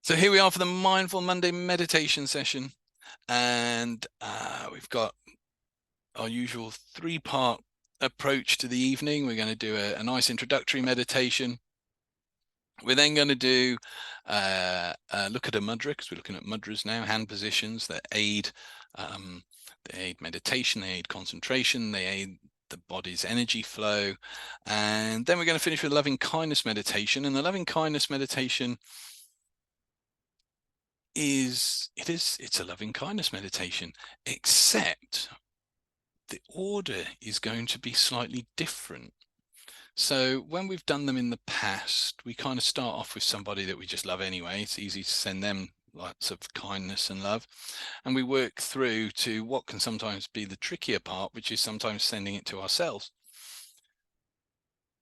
So here we are for the Mindful Monday meditation session, and we've got our usual three-part approach to the evening. We're going to do a nice introductory meditation. We're then going to do look at a mudra, because we're looking at mudras now, hand positions that aid meditation, they aid concentration, they aid the body's energy flow. And then we're going to finish with loving kindness meditation. And the loving kindness meditation it's a loving kindness meditation, except the order is going to be slightly different. So when we've done them in the past, we kind of start off with somebody that we just love anyway. It's easy to send them lots of kindness and love, and we work through to what can sometimes be the trickier part, which is sometimes sending it to ourselves.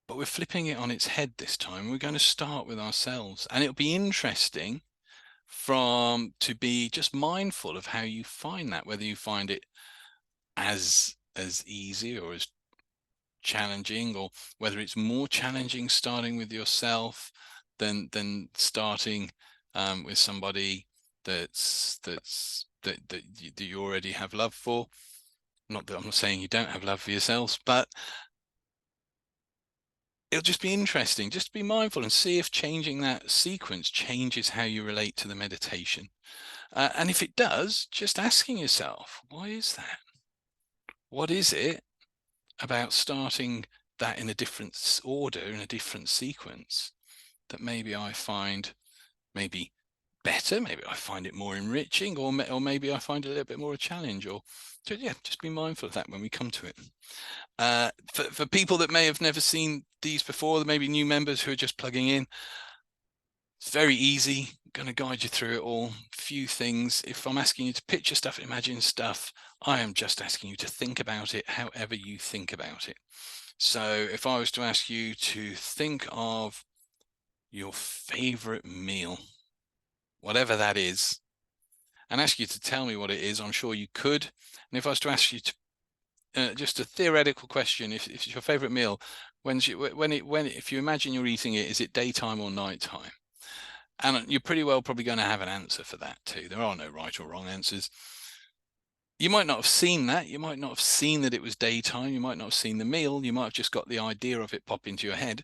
But we're flipping it on its head this time. We're going to start with ourselves, and it'll be interesting to be just mindful of how you find that, whether you find it as easy or as challenging, or whether it's more challenging starting with yourself than starting with somebody that you already have love for. Not that I'm not saying you don't have love for yourselves, but it'll just be interesting just to be mindful and see if changing that sequence changes how you relate to the meditation. And if it does, just asking yourself, why is that? What is it about starting that in a different order, in a different sequence, that maybe I find maybe better, maybe I find it more enriching, or maybe I find it a little bit more a challenge? Or so, yeah, just be mindful of that when we come to it. For people that may have never seen these before, maybe new members who are just plugging in, it's very easy. I'm going to guide you through it all. Few things. If I'm asking you to picture stuff, imagine stuff, I am just asking you to think about it however you think about it. So if I was to ask you to think of your favorite meal, whatever that is, and ask you to tell me what it is, I'm sure you could. And if I was to ask you to just a theoretical question, if it's your favorite meal, if you imagine you're eating it, is it daytime or nighttime? And you're pretty well probably going to have an answer for that too. There are no right or wrong answers. You might not have seen that. You might not have seen that it was daytime. You might not have seen the meal. You might have just got the idea of it pop into your head.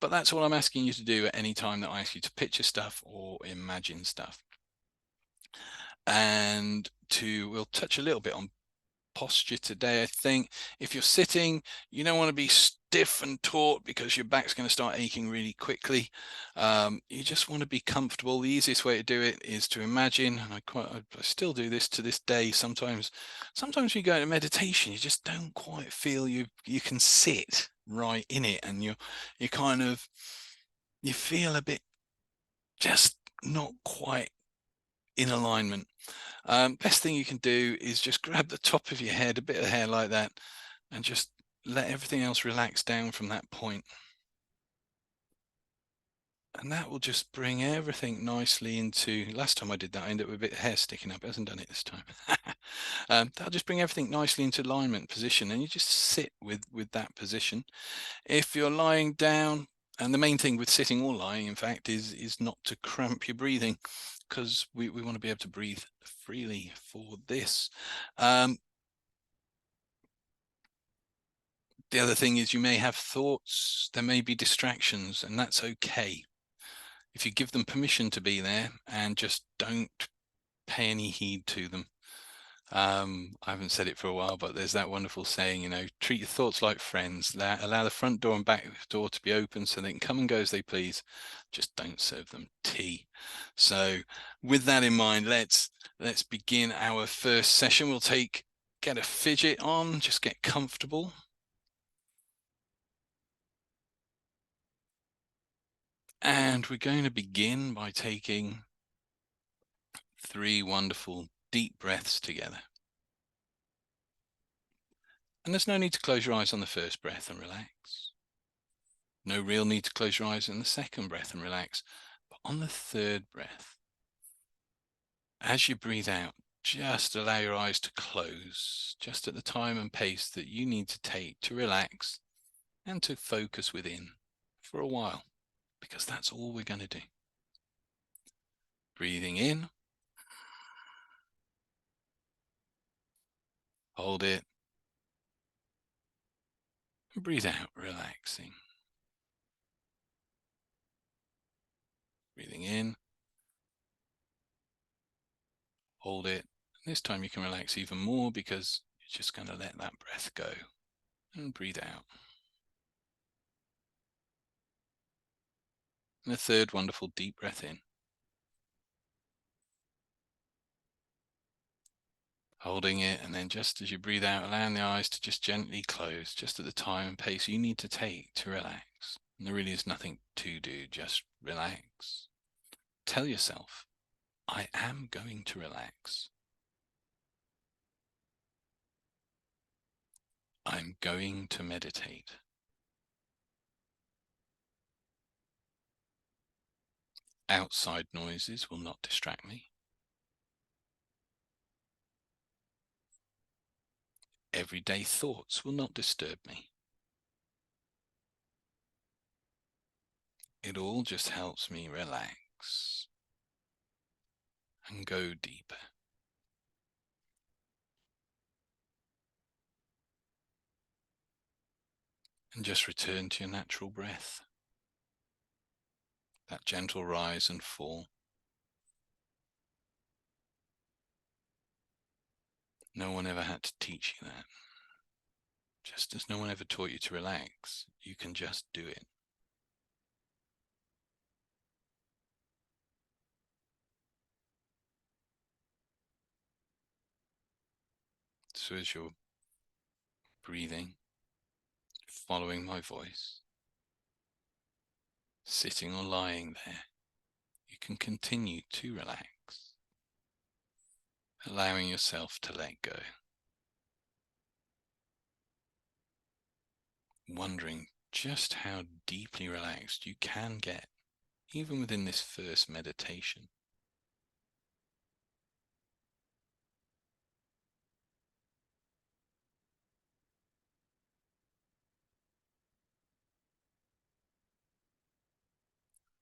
But that's all I'm asking you to do at any time that I ask you to picture stuff or imagine stuff. And we'll touch a little bit on posture today. I think if you're sitting, you don't want to be stiff and taut because your back's going to start aching really quickly. You just want to be comfortable. The easiest way to do it is to imagine, and I still do this to this day. Sometimes when you go into meditation, you just don't quite feel you can sit right in it, and you feel a bit just not quite in alignment. Best thing you can do is just grab the top of your head, a bit of hair like that, and just let everything else relax down from that point. And that will just bring everything nicely into, last time I did that, I ended up with a bit of hair sticking up. It hasn't done it this time. That'll just bring everything nicely into alignment position, and you just sit with that position. If you're lying down, and the main thing with sitting or lying, in fact, is not to cramp your breathing, because we want to be able to breathe freely for this. The other thing is you may have thoughts, there may be distractions, and that's okay. If you give them permission to be there and just don't pay any heed to them. I haven't said it for a while, but there's that wonderful saying, treat your thoughts like friends. Allow the front door and back door to be open so they can come and go as they please. Just don't serve them tea. So with that in mind, let's begin our first session. We'll get a fidget on, just get comfortable. And we're going to begin by taking 3 wonderful deep breaths together. And there's no need to close your eyes on the first breath and relax. No real need to close your eyes on the second breath and relax. But on the third breath, as you breathe out, just allow your eyes to close, just at the time and pace that you need to take to relax and to focus within for a while, because that's all we're going to do. Breathing in. Hold it. And breathe out, relaxing. Breathing in. Hold it. This time you can relax even more because you're just going to let that breath go. And breathe out. And a third wonderful deep breath in. Holding it, and then just as you breathe out, allowing the eyes to just gently close, just at the time and pace you need to take to relax. And there really is nothing to do, just relax. Tell yourself, I am going to relax. I'm going to meditate. Outside noises will not distract me. Everyday thoughts will not disturb me. It all just helps me relax and go deeper. And just return to your natural breath. That gentle rise and fall. No one ever had to teach you that. Just as no one ever taught you to relax, you can just do it. So as you're breathing, following my voice, sitting or lying there, you can continue to relax, allowing yourself to let go. Wondering just how deeply relaxed you can get, even within this first meditation.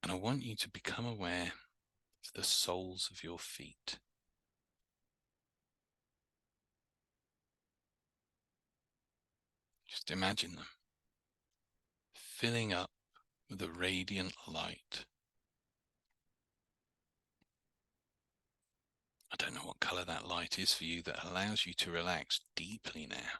And I want you to become aware of the soles of your feet. Just imagine them filling up with a radiant light. I don't know what color that light is for you that allows you to relax deeply now.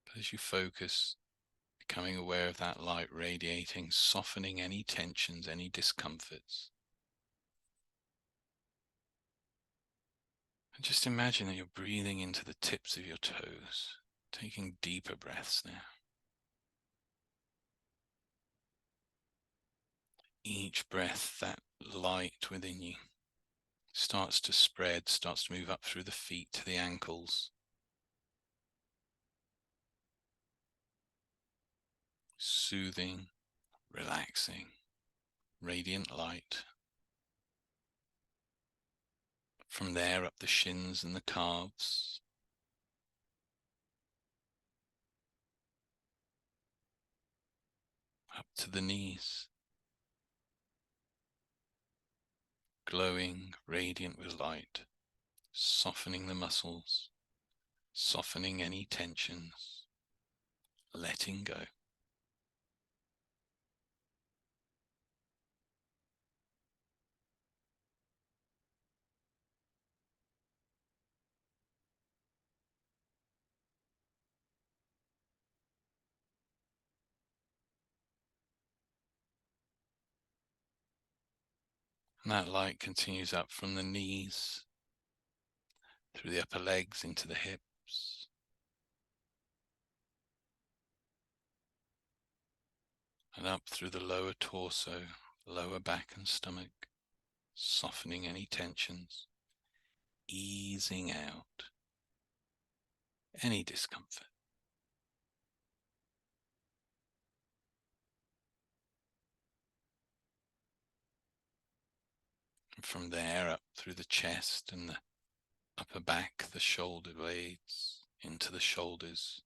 But as you focus, becoming aware of that light radiating, softening any tensions, any discomforts. And just imagine that you're breathing into the tips of your toes, taking deeper breaths now. Each breath, that light within you starts to spread, starts to move up through the feet to the ankles. Soothing, relaxing, radiant light. From there up the shins and the calves. Up to the knees. Glowing, radiant with light, softening the muscles, softening any tensions, letting go. And that light continues up from the knees, through the upper legs into the hips, and up through the lower torso, lower back and stomach, softening any tensions, easing out any discomfort. And from there up through the chest and the upper back, the shoulder blades, into the shoulders,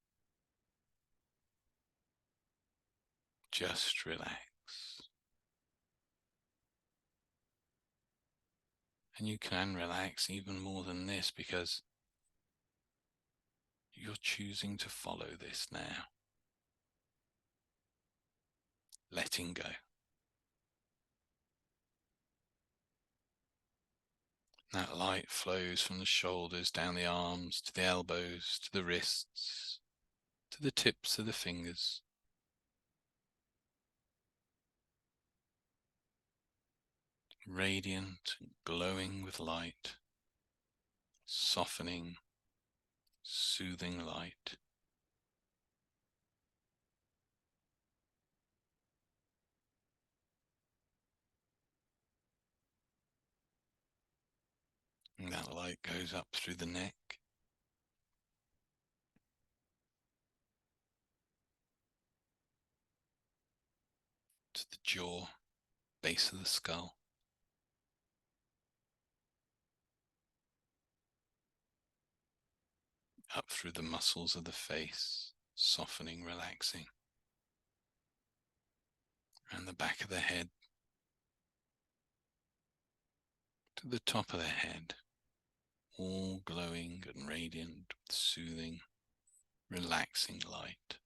just relax. And you can relax even more than this because you're choosing to follow this now. Letting go. That light flows from the shoulders down the arms to the elbows, to the wrists, to the tips of the fingers. Radiant, glowing with light, softening, soothing light. And that light goes up through the neck, to the jaw, base of the skull, up through the muscles of the face, softening, relaxing, and the back of the head, to the top of the head, all glowing and radiant with soothing, relaxing light.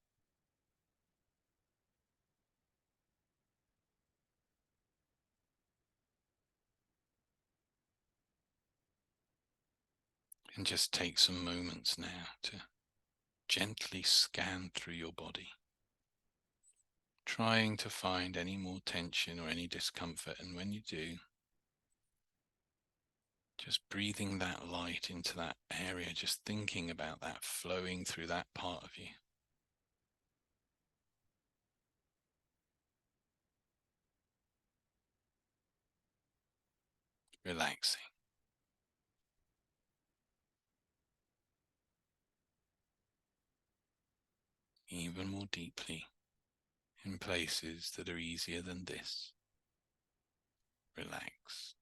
And just take some moments now to gently scan through your body, trying to find any more tension or any discomfort. And when you do, just breathing that light into that area, just thinking about that flowing through that part of you. Relaxing. Even more deeply in places that are easier than this. Relaxed.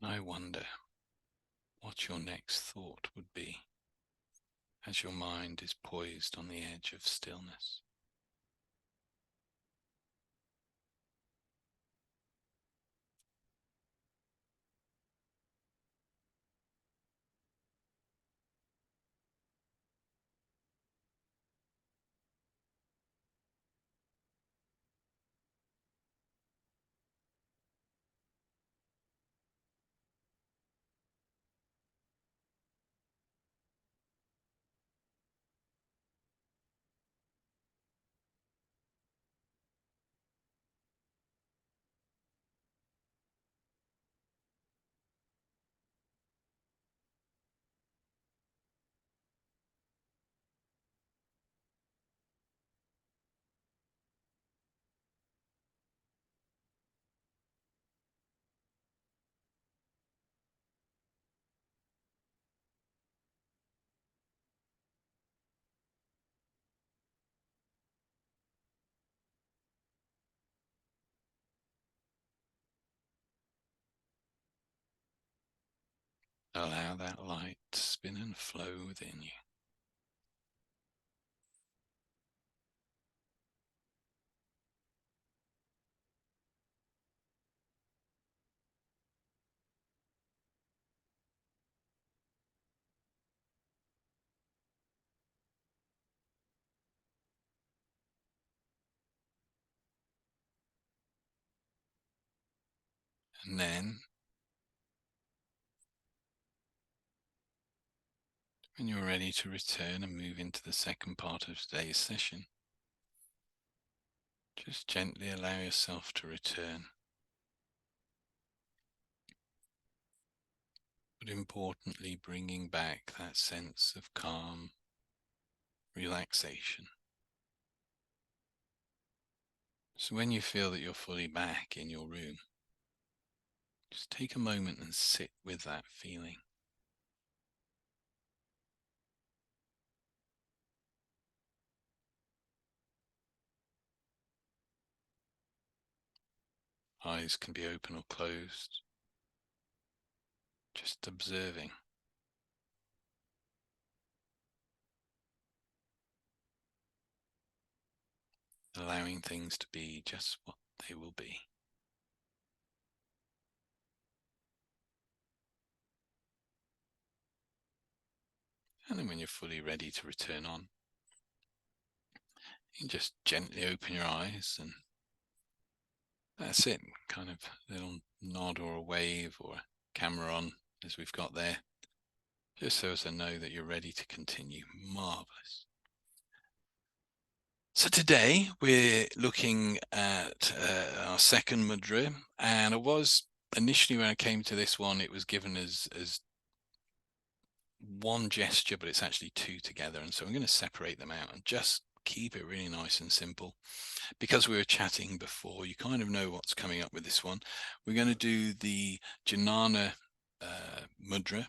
I wonder what your next thought would be as your mind is poised on the edge of stillness. Allow that light to spin and flow within you. And then, when you're ready to return and move into the second part of today's session, just gently allow yourself to return. but importantly, bringing back that sense of calm, relaxation. So when you feel that you're fully back in your room, just take a moment and sit with that feeling. Eyes can be open or closed, just observing. Allowing things to be just what they will be. And then when you're fully ready to return on, you can just gently open your eyes, and that's it. Kind of a little nod or a wave or a camera on as we've got there, just so as I know that you're ready to continue. Marvelous. So today we're looking at our second mudra, and I was initially, when I came to this one, it was given as one gesture, but it's actually two together, and so I'm going to separate them out and just keep it really nice and simple. Because we were chatting before, you kind of know what's coming up with this one. We're going to do the Jnana mudra.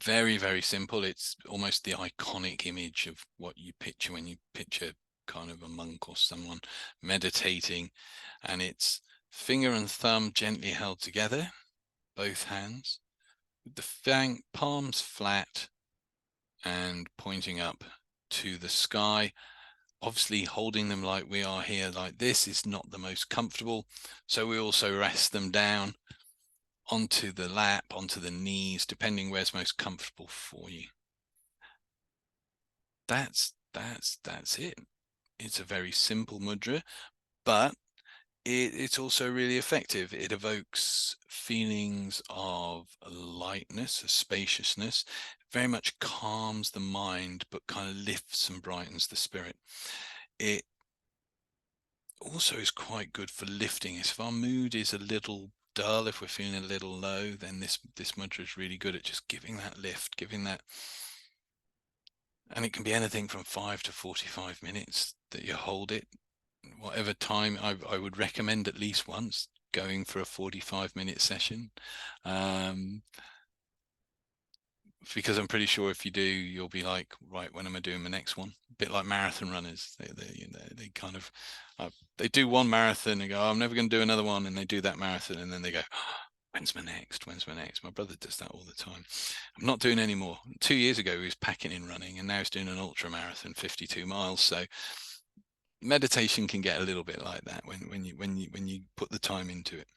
Very, very simple. It's almost the iconic image of what you picture when you picture kind of a monk or someone meditating, and it's finger and thumb gently held together, both hands, with the palms flat and pointing up to the sky. Obviously, holding them like we are here, like this, is not the most comfortable, so we also rest them down onto the lap, onto the knees, depending where's most comfortable for you. That's it. It's a very simple mudra, but it's also really effective. It evokes feelings of lightness, a spaciousness, very much calms the mind, but kind of lifts and brightens the spirit. It also is quite good for lifting. If our mood is a little dull, if we're feeling a little low, then this mudra is really good at just giving that lift, giving that. And it can be anything from 5 to 45 minutes that you hold it. Whatever time, I would recommend at least once going for a 45-minute session, because I'm pretty sure if you do, you'll be like, right, when am I doing my next one? A bit like marathon runners. They kind of they do one marathon and go, oh, I'm never going to do another one, and they do that marathon, and then they go, oh, when's my next? My brother does that all the time. I'm not doing any more. 2 years ago he was packing in running, and now he's doing an ultra marathon, 52 miles. So meditation can get a little bit like that when you put the time into it.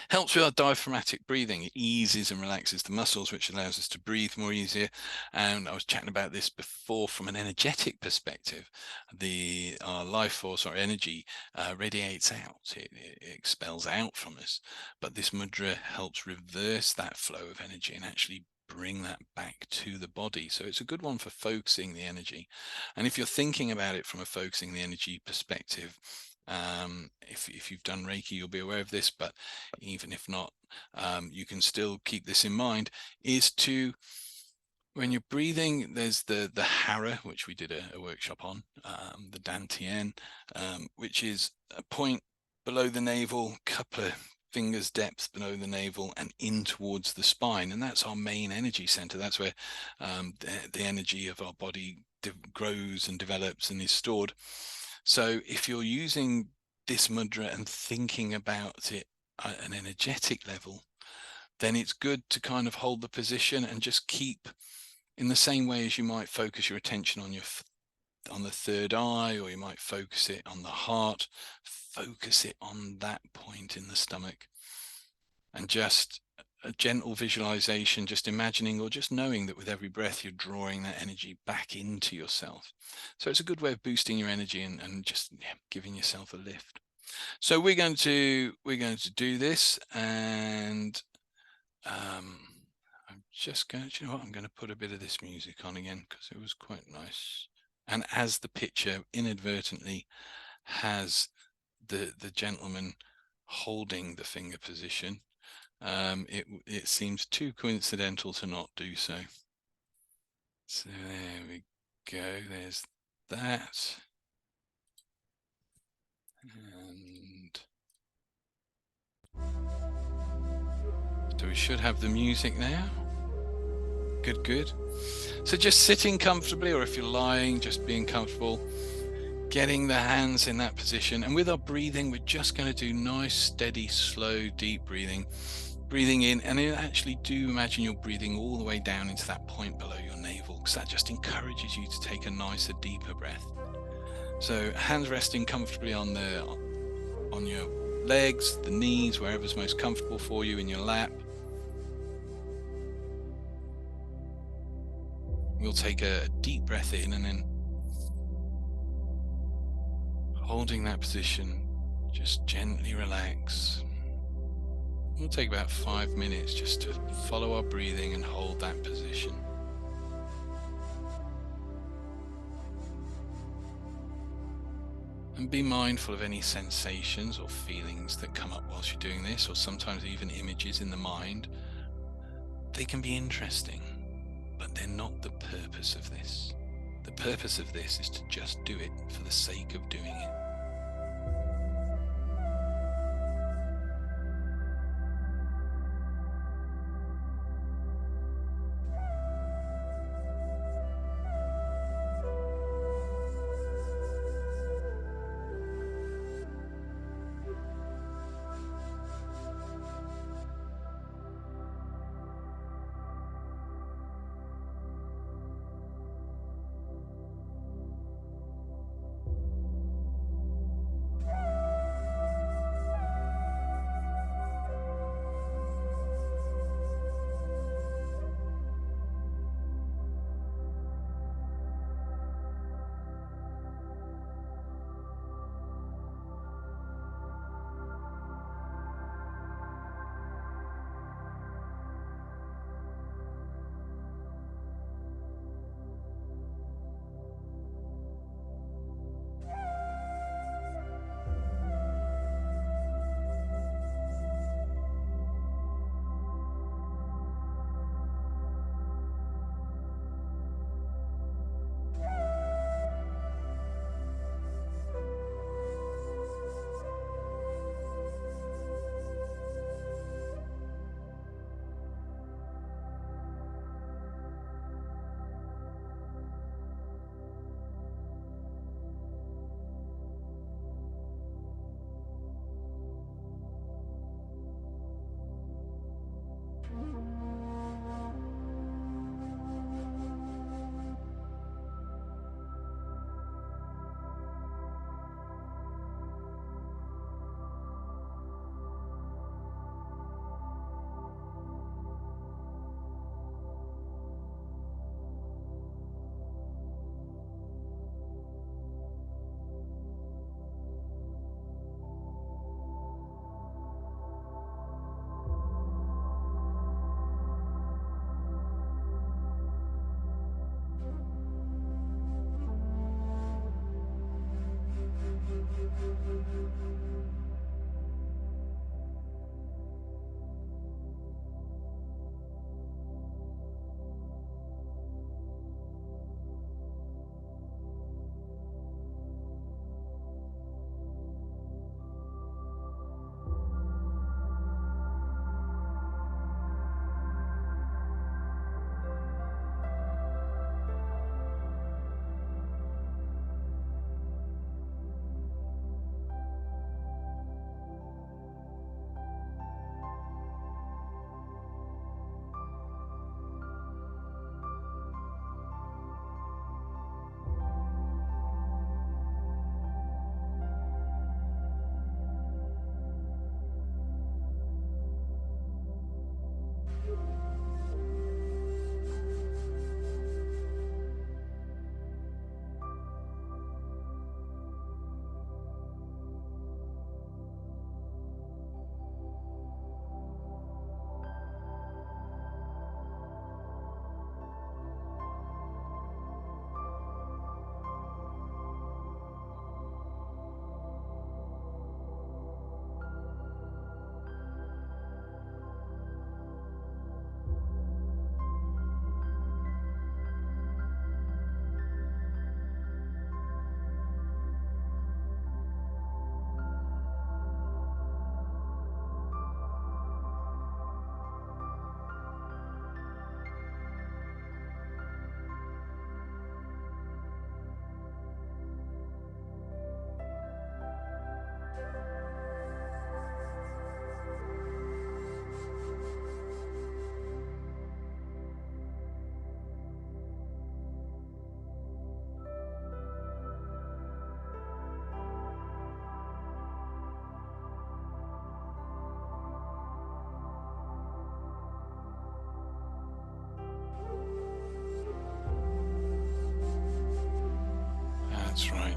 Helps with our diaphragmatic breathing. It eases and relaxes the muscles, which allows us to breathe more easier. And I was chatting about this before from an energetic perspective. Our life force, our energy, radiates out. It expels out from us. But this mudra helps reverse that flow of energy and actually bring that back to the body. So it's a good one for focusing the energy. And if you're thinking about it from a focusing the energy perspective, if you've done Reiki, you'll be aware of this, but even if not, you can still keep this in mind, is to, when you're breathing, there's the hara, which we did a workshop on, the dantian, which is a point below the navel, couple of fingers depth below the navel and in towards the spine, and that's our main energy center. That's where the energy of our body grows and develops and is stored. So if you're using this mudra and thinking about it at an energetic level, then it's good to kind of hold the position and just keep, in the same way as you might focus your attention on the third eye, or you might focus it on the heart, focus it on that point in the stomach, and just a gentle visualization, just imagining or just knowing that with every breath you're drawing that energy back into yourself. So it's a good way of boosting your energy and just giving yourself a lift. So we're going to do this, and I'm just going to, you know what, I'm going to put a bit of this music on again because it was quite nice. And as the picture inadvertently has the gentleman holding the finger position, It seems too coincidental to not do so. So there we go. There's that. And so we should have the music now. Good, good. So just sitting comfortably, or if you're lying, just being comfortable, getting the hands in that position. And with our breathing, we're just going to do nice, steady, slow, deep breathing. Breathing in, and then actually do imagine you're breathing all the way down into that point below your navel, because that just encourages you to take a nicer, deeper breath. So hands resting comfortably on your legs, the knees, wherever's most comfortable for you, in your lap. We'll take a deep breath in, and then holding that position, just gently relax. We'll take about 5 minutes just to follow our breathing and hold that position. And be mindful of any sensations or feelings that come up whilst you're doing this, or sometimes even images in the mind. They can be interesting, but they're not the purpose of this. The purpose of this is to just do it for the sake of doing it.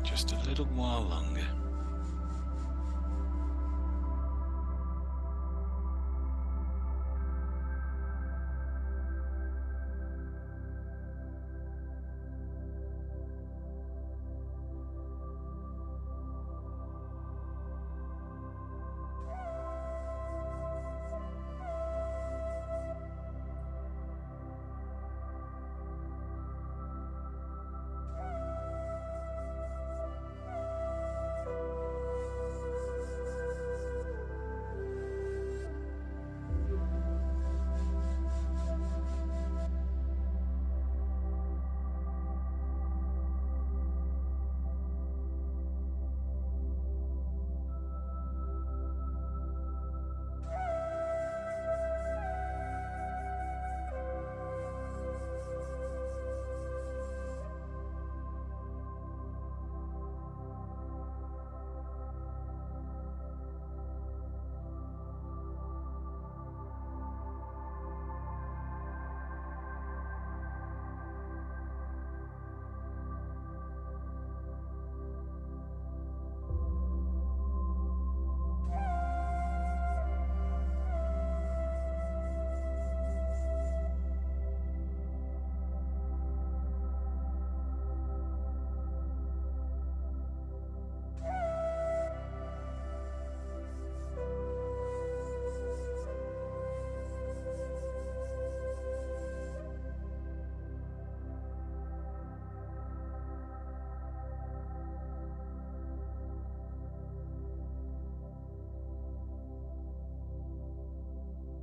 just a little while longer.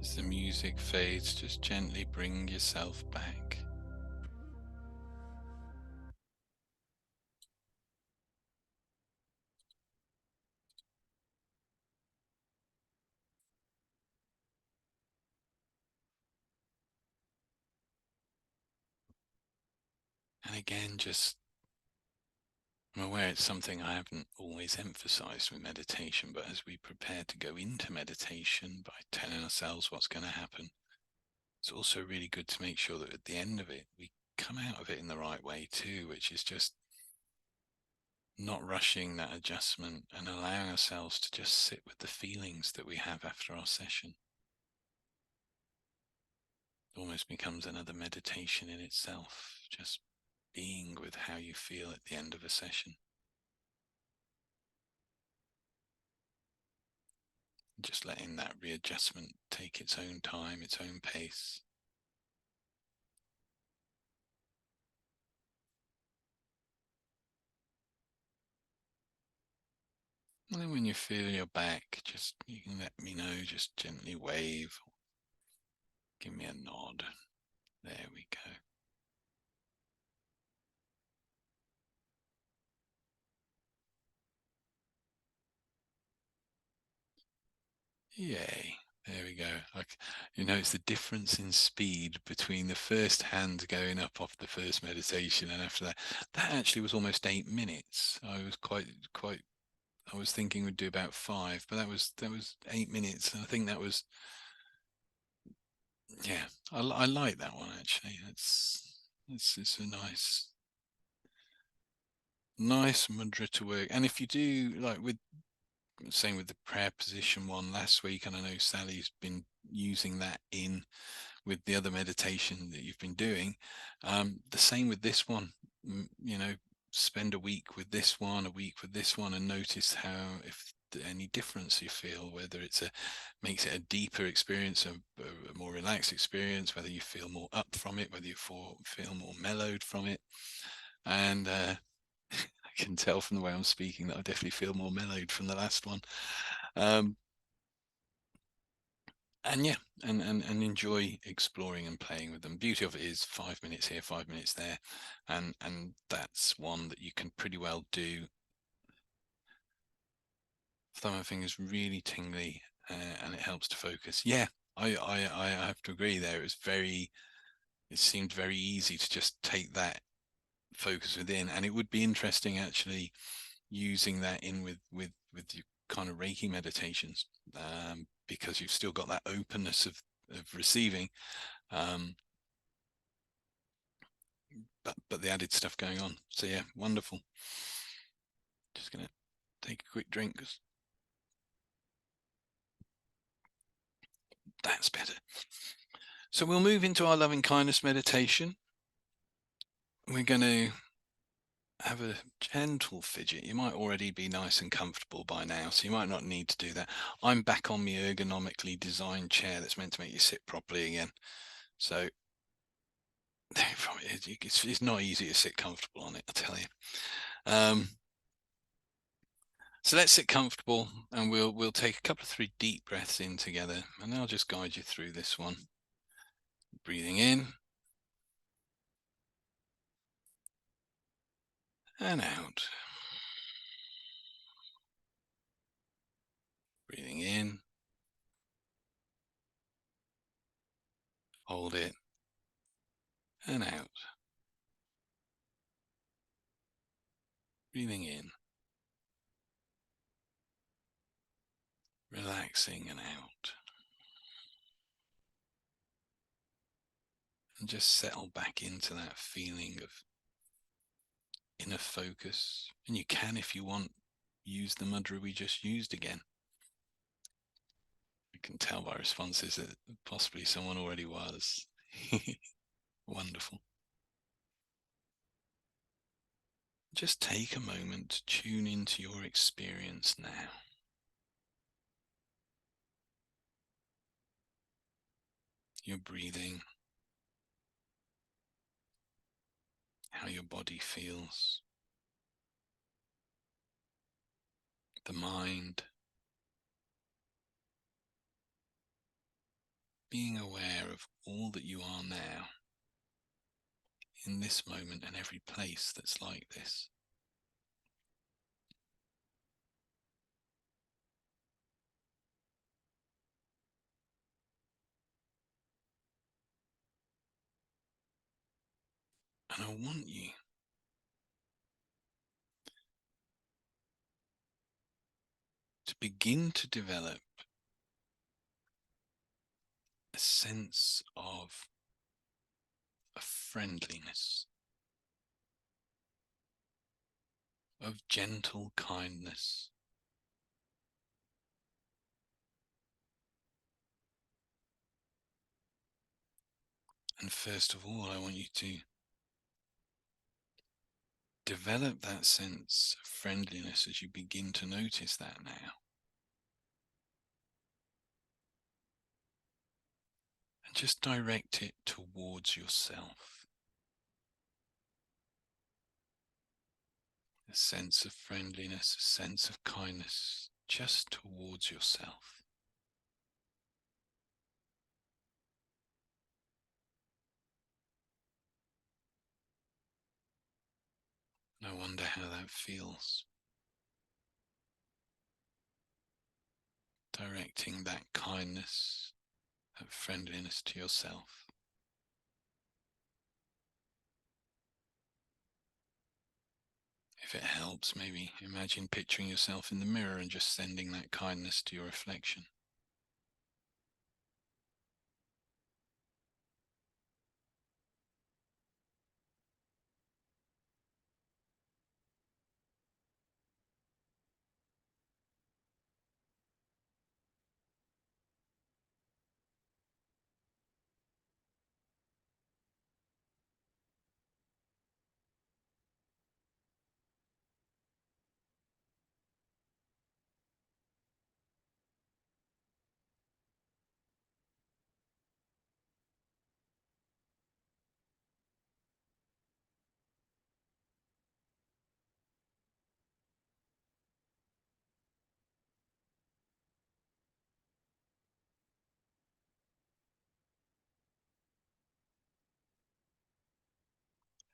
As the music fades, just gently bring yourself back. And again, I'm aware it's something I haven't always emphasized with meditation, but as we prepare to go into meditation by telling ourselves what's going to happen, it's also really good to make sure that at the end of it, we come out of it in the right way too, which is just not rushing that adjustment and allowing ourselves to just sit with the feelings that we have after our session. It almost becomes another meditation in itself, just being with how you feel at the end of a session. Just letting that readjustment take its own time, its own pace. And then when you feel your back, you can let me know, just gently wave, give me a nod. There we go. Yay. There we go. You know, it's the difference in speed between the first hand going up off the first meditation and after that. That actually was almost 8 minutes. I was I was thinking we'd do about 5, but that was 8 minutes. And I think that was, yeah, I like that one actually. It's a nice mudra to work. And if you do, like with same with the prayer position one last week, and I know Sally's been using that in with the other meditation that you've been doing, the same with this one. You know, spend a week with this one, a week with this one, and notice how, if any difference you feel, whether makes it a deeper experience, a more relaxed experience, whether you feel more up from it, whether you feel more mellowed from it. And I can tell from the way I'm speaking that I definitely feel more mellowed from the last one. And yeah, and enjoy exploring and playing with them. Beauty of it is 5 minutes here, 5 minutes there, and that's one that you can pretty well do. Thumb of fingers really tingly, and it helps to focus. Yeah, I have to agree there. It seemed very easy to just take that focus within, and it would be interesting actually using that in with your kind of Reiki meditations, because you've still got that openness of receiving, but the added stuff going on. So yeah, wonderful. Just going to take a quick drink. That's better. So we'll move into our loving kindness meditation. We're going to have a gentle fidget. You might already be nice and comfortable by now, so you might not need to do that. I'm back on the ergonomically designed chair that's meant to make you sit properly again. So it's not easy to sit comfortable on it, I tell you. So let's sit comfortable, and we'll take a couple of 3 deep breaths in together, and I'll just guide you through this one. Breathing in and out. Breathing in, hold it, and out. Breathing in, relaxing and out. And just settle back into that feeling of inner focus. And you can, if you want, use the mudra we just used again. I can tell by responses that possibly someone already was. Wonderful. Just take a moment to tune into your experience now. Your breathing, how your body feels, the mind, being aware of all that you are now, in this moment and every place that's like this. And I want you to begin to develop a sense of a friendliness, of gentle kindness. And first of all, I want you to develop that sense of friendliness as you begin to notice that now. And just direct it towards yourself. A sense of friendliness, a sense of kindness, just towards yourself. And I wonder how that feels. Directing that kindness, that friendliness to yourself. If it helps, maybe imagine picturing yourself in the mirror and just sending that kindness to your reflection.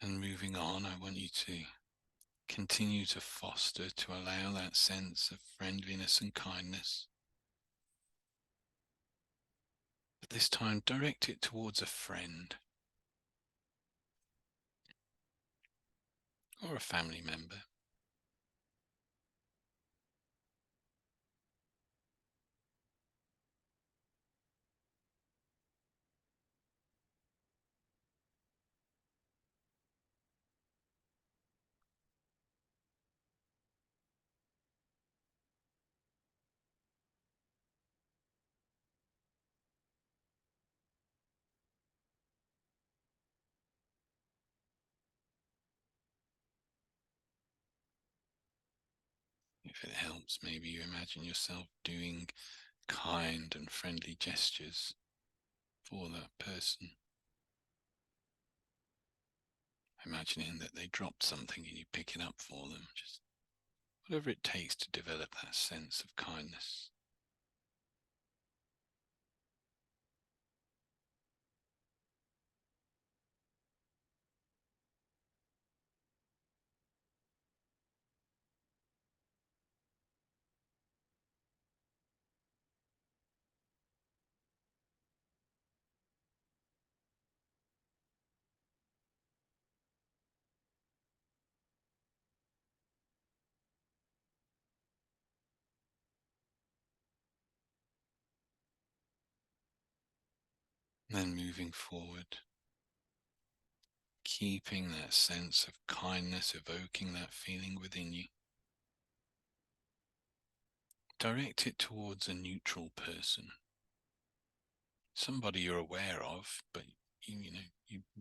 And moving on, I want you to continue to foster, to allow that sense of friendliness and kindness. But this time, direct it towards a friend or a family member. If it helps, maybe you imagine yourself doing kind and friendly gestures for that person, imagining that they dropped something and you pick it up for them, just whatever it takes to develop that sense of kindness. Then moving forward, keeping that sense of kindness, evoking that feeling within you. Direct it towards a neutral person, somebody you're aware of, but you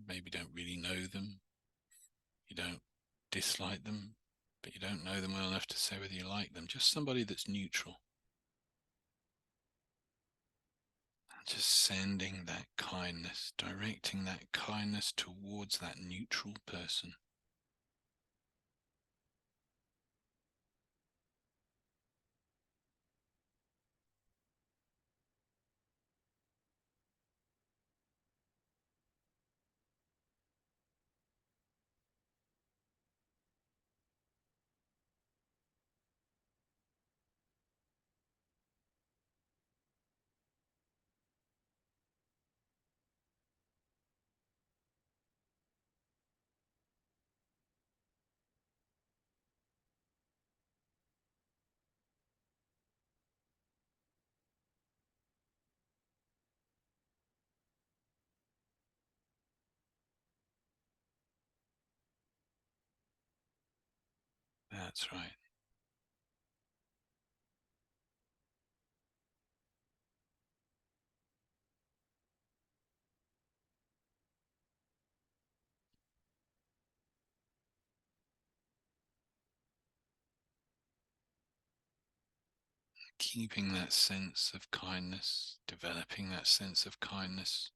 maybe don't really know them. You don't dislike them, but you don't know them well enough to say whether you like them. Just somebody that's neutral. And just sending that kindness, directing that kindness towards that neutral person. That's right. Keeping that sense of kindness, developing that sense of kindness.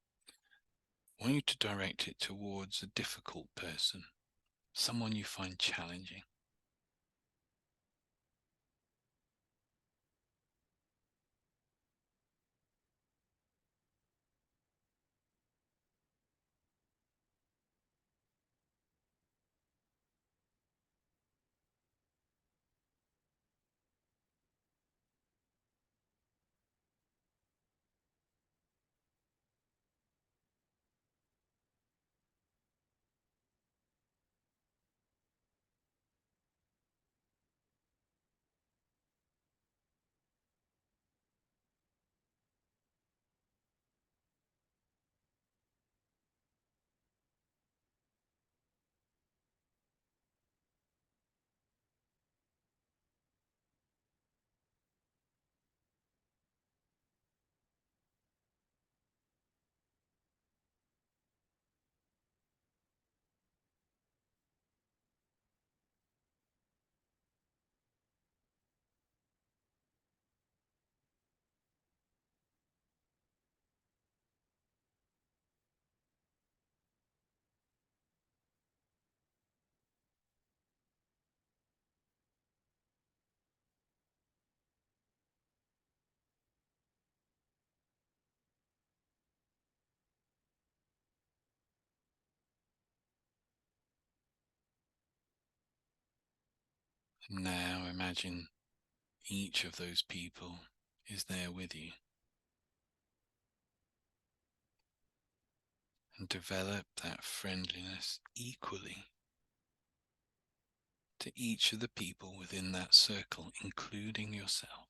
I want you to direct it towards a difficult person, someone you find challenging. And now imagine each of those people is there with you. And develop that friendliness equally to each of the people within that circle, including yourself.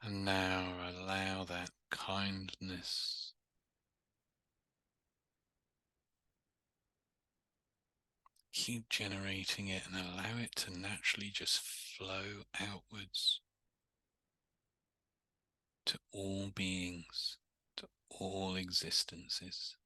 And now allow that kindness keep generating it and allow it to naturally just flow outwards to all beings, to all existences.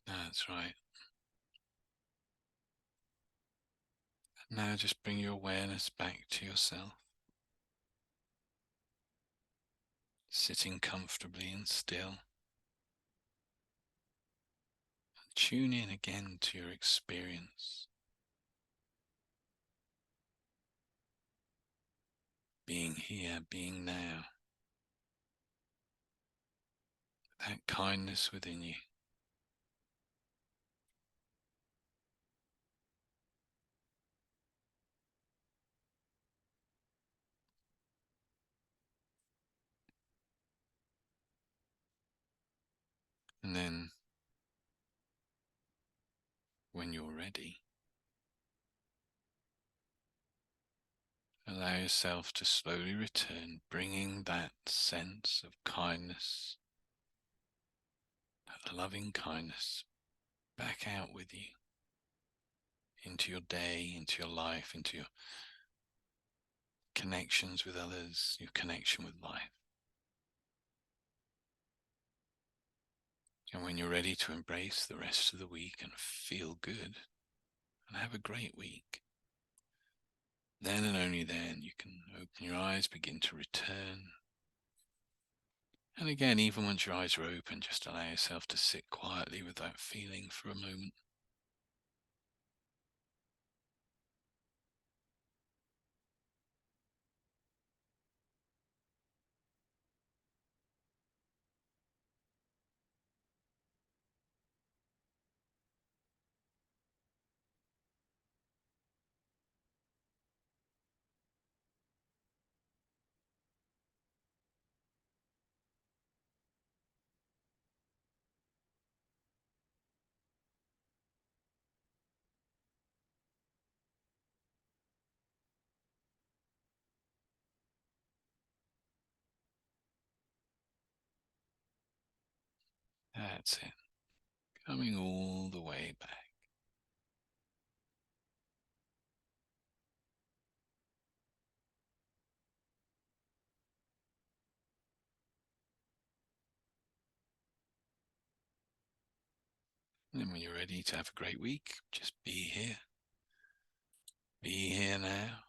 That's right. Now just bring your awareness back to yourself, sitting comfortably and still. Tune in again to your experience, being here, being now, that kindness within you. And then, when you're ready, allow yourself to slowly return, bringing that sense of kindness, that loving kindness, back out with you into your day, into your life, into your connections with others, your connection with life. And when you're ready to embrace the rest of the week and feel good and have a great week, then and only then you can open your eyes, begin to return. And again, even once your eyes are open, just allow yourself to sit quietly with that feeling for a moment. That's it. Coming all the way back. And then when you're ready to have a great week, just be here. Be here now.